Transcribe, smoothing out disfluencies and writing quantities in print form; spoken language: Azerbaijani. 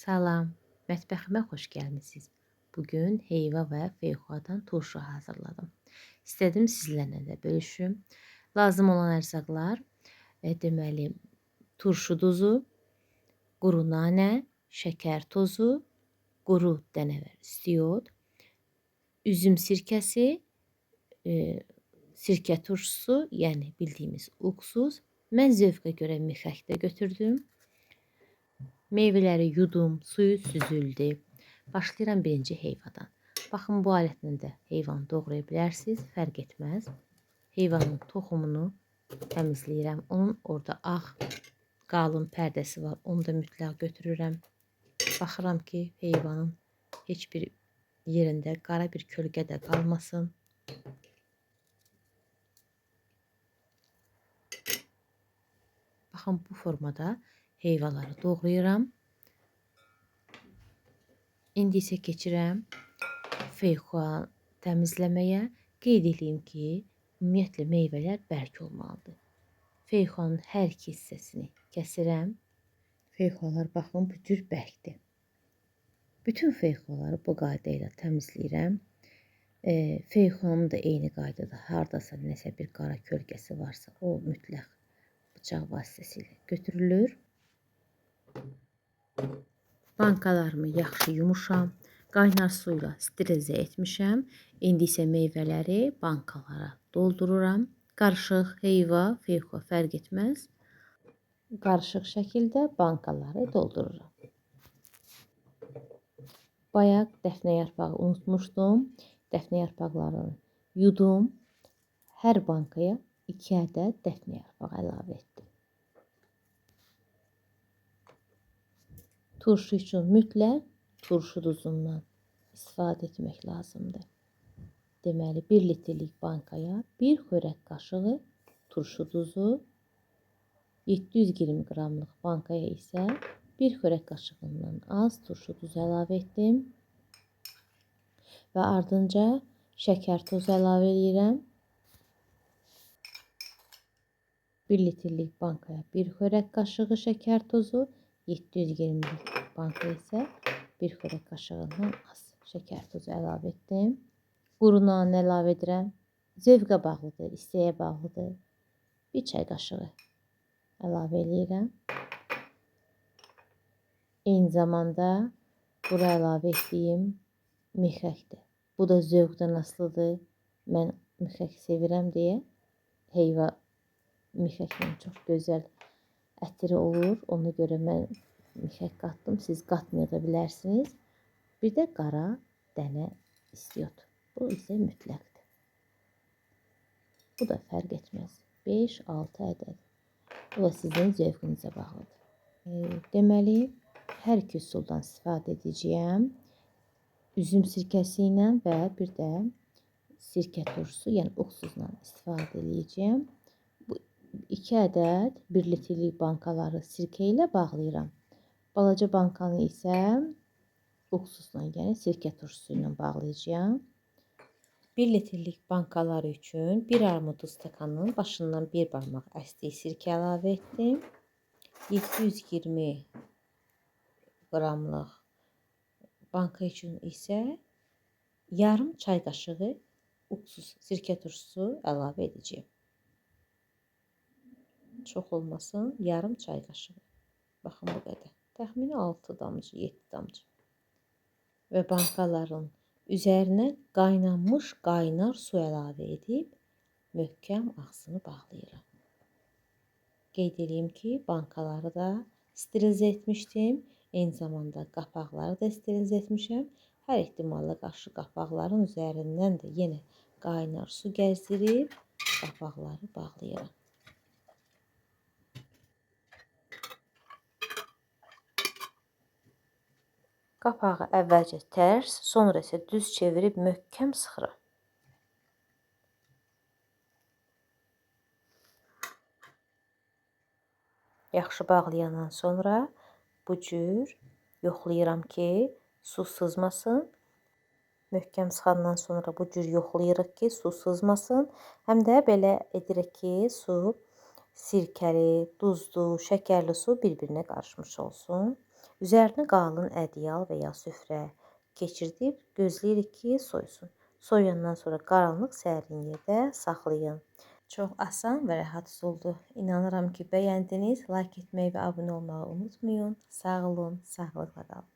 Salam, mətbəximə xoş gəlmisiniz. Bugün heyva və feyxuadan turşu hazırladım. İstədim sizlərlə də bölüşüm. Lazım olan ərzaqlar, deməli, turşu duzu, quru nanə, şəkər tozu, quru dənəvər istiot, üzüm sirkəsi, sirkə turşusu, yəni bildiyimiz uksus. Mən zövqə görə mixək də götürdüm. Meyvələri yudum, suyu süzüldü. Başlayıram birinci heyvadan. Baxın, bu alətlə də heyvanı doğraya bilərsiniz, fərq etməz. Heyvanın toxumunu təmizləyirəm. Onun orada ağ, qalın pərdəsi var. Onu da mütləq götürürəm. Baxıram ki, heyvanın heç bir yerində qara bir kölgə də qalmasın. Baxın, bu formada heyvaları doğrayıram. İndi isə keçirəm feyxua təmizləməyə. Qeyd edeyim ki, ümumiyyətlə meyvələr bərk olmalıdır. Feyxuanın hər iki hissəsini kəsirəm. Feyxualar baxın, bu cür bərkdir. Bütün feyxuaları bu qayda ilə təmizləyirəm. Feyxuanın da eyni qaydada hardasa nəsə bir qara kölgəsi varsa, o mütləq bıçaq vasitəsilə götürülür. Bankalarımı yaxşı yumuşam, qaynar suyla sterilizə etmişəm. İndi isə meyvələri bankalara doldururam. Qarışıq, heyva, feyxua fərq etməz. Qarışıq şəkildə bankaları doldururam. Bayaq dəfnə yarpağı unutmuşdum. Dəfnə yarpaqlarını yudum. Hər bankaya 2 ədəd dəfnə yarpağı əlavə etdim. Turşu üçün mütləq turşu duzundan istifadə etmək lazımdır. Deməli, 1 litrlik bankaya 1 xörək qaşığı turşu duzu, 720 qramlıq bankaya isə 1 xörək qaşığından az turşu duzu əlavə etdim. Və ardınca şəkər tozu əlavə edirəm. 1 litrlik bankaya 1 xörək qaşığı şəkər tozu, 720 banka isə 1 xörək qaşığından az şəkər tozu əlavə etdim. Quru nanə əlavə edirəm. Zövqə bağlıdır, isteyə bağlıdır. 1 çay qaşığı əlavə edirəm. Eyni zamanda bura əlavə etdiyim mixəkdir. Bu da zövqdən asılıdır. Mən mixək sevirəm deyə heyva mixəklə çox gözəl ətiri olur. Ona görə mən mixək qatdım. Siz qatmaya da bilərsiniz. Bir də qara dənə istiot. Bu isə mütləqdir. Bu da fərq etməz. 5-6 ədəd. Bu da sizin zövqünüzə bağlıdır. Deməli, hər iki üsuldan istifadə edəcəyəm. Üzüm sirkəsi ilə və bir də sirkə turşusu, yəni uksusla istifadə edəcəyəm. Bu 2 ədəd 1 litrlik bankaları sirkə ilə bağlayıram. Balaca bankanı isə uksusla, yəni sirkə turşusu ilə bağlayacağım. 1 litrlik bankaları üçün 1 armud stəkanın başından 1 barmaq əstig sirkə əlavə etdim. 720 qramlıq banka üçün isə yarım çay qaşığı uksus sirkə turşusu əlavə edəcəyim. Çox olmasın, yarım çay qaşığı. Baxın, bu qədər. Təxmini 6 damcı, 7 damcı. Və bankaların üzərinə qaynanmış qaynar su əlavə edib möhkəm ağzını bağlayıram. Qeyd edeyim ki, bankaları da sterilizə etmişdim. Eyni zamanda qapaqları da sterilizə etmişəm. Hər ehtimalla qarşı qapaqların üzərindən də yenə qaynar su gəzdirib qapaqları bağlayıram. Qapağı əvvəlcə tərs, sonra isə düz çevirib möhkəm sıxıram. Yaxşı bağlayandan sonra bu cür yoxlayıram ki, su sızmasın. Möhkəm sıxandan sonra bu cür yoxlayırıq ki, su sızmasın. Həm də belə edirik ki, su sirkəli, duzlu, şəkərli su bir-birinə qarışmış olsun. Üzərinə qalın ədyal və ya süfrə keçirdib gözləyirik ki, soysun. Soyandan sonra qaranlıq sərin yerdə saxlayın. Çox asan və rahat üsuldur. İnanıram ki, bəyəndiniz. Like etməyi və abunə olmağı unutmayın. Sağ olun, sağlıqla qalın.